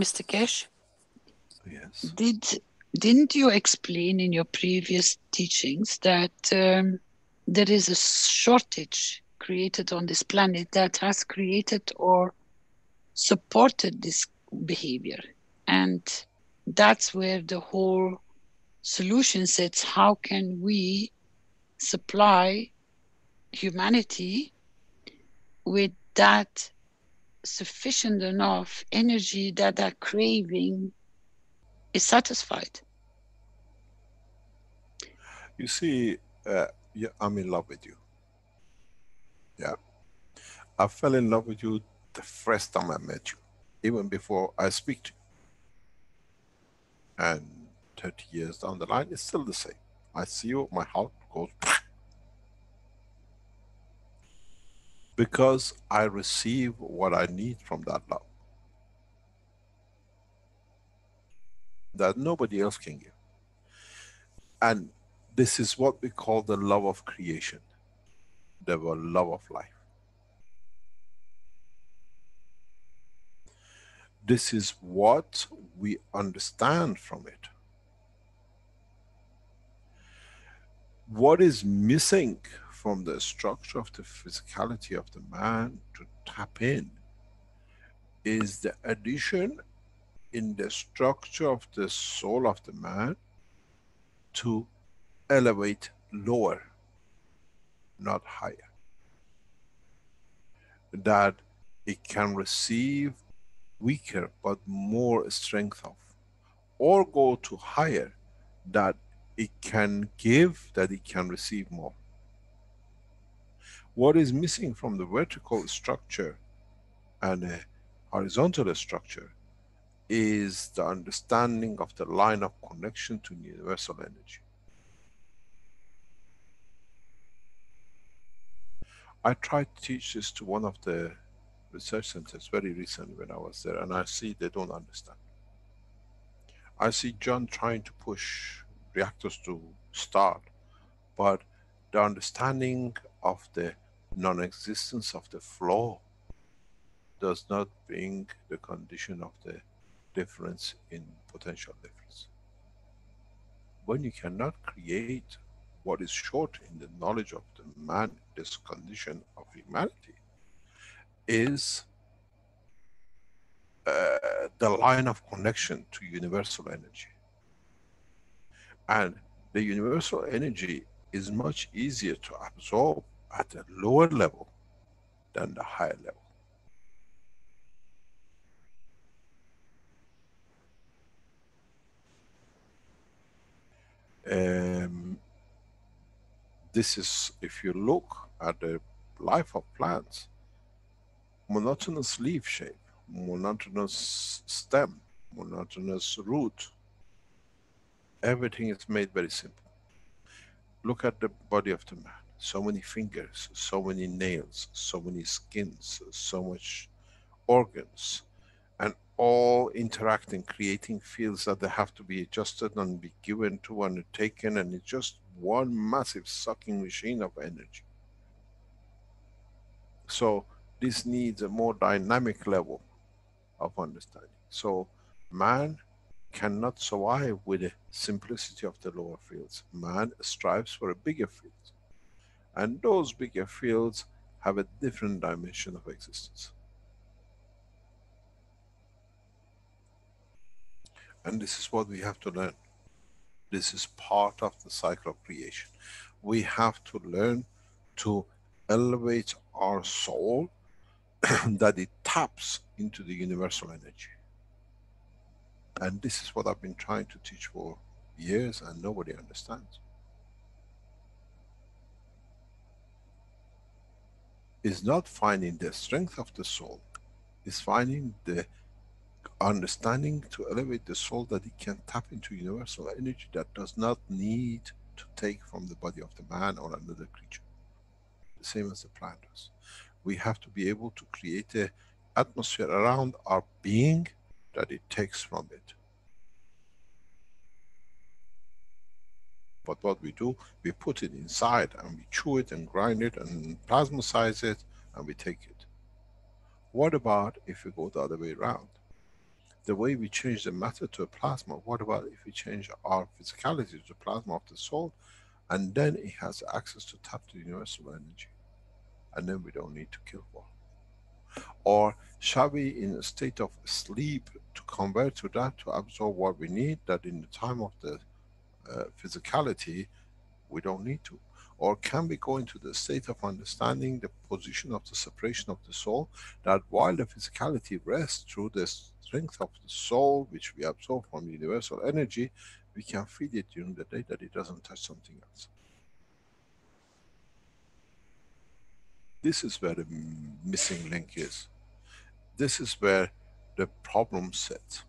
Mr. Keshe, Yes. didn't you explain in your previous teachings that there is a shortage created on this planet that has created or supported this behavior? And that's where the whole solution sits. How can we supply humanity with that sufficient enough energy that that craving is satisfied? You see, yeah, I'm in love with you. Yeah. I fell in love with you the first time I met you, even before I speak to you. And 30 years down the line, it's still the same. I see you, my heart goes because I receive what I need from that love that nobody else can give. And this is what we call the love of creation, the love of life. This is what we understand from it. What is missing from the structure of the physicality of the man to tap in is the addition in the structure of the soul of the man to elevate lower, not higher. That it can receive weaker but more strength of, or go to higher, that it can give, that it can receive more. What is missing from the vertical structure and a horizontal structure is the understanding of the line of connection to universal energy. I tried to teach this to one of the research centers very recently when I was there, and I see they don't understand. I see John trying to push reactors to start, but the understanding of the non-existence of the flow does not bring the condition of the difference in potential difference. When you cannot create what is short in the knowledge of the man, this condition of humanity is the line of connection to universal energy. And the universal energy is much easier to absorb at a lower level than the higher level. This is, if you look at the life of plants, monotonous leaf shape, monotonous stem, monotonous root, everything is made very simple. Look at the body of the man. So many fingers, so many nails, so many skins, so much organs, and all interacting, creating fields that they have to be adjusted and be given to and taken, and it's just one massive sucking machine of energy. So this needs a more dynamic level of understanding. So man cannot survive with the simplicity of the lower fields. Man strives for a bigger field. And those bigger fields have a different dimension of existence. And this is what we have to learn. This is part of the cycle of creation. We have to learn to elevate our soul that it taps into the universal energy. And this is what I've been trying to teach for years and nobody understands. Is not finding the strength of the soul, is finding the understanding to elevate the soul that it can tap into universal energy that does not need to take from the body of the man or another creature. The same as the plant does. We have to be able to create an atmosphere around our being that it takes from it. But what we do, we put it inside and we chew it and grind it and plasmatize it and we take it. What about if we go the other way around? The way we change the matter to a plasma, what about if we change our physicality to plasma of the soul, and then it has access to tap the universal energy, and then we don't need to kill war? Or shall we, in a state of sleep, to convert to that, to absorb what we need, that in the time of the physicality, we don't need to? Or can we go into the state of understanding the position of the separation of the soul, that while the physicality rests through the strength of the soul, which we absorb from the universal energy, we can feed it during the day, that it doesn't touch something else? This is where the missing link is. This is where the problem sits.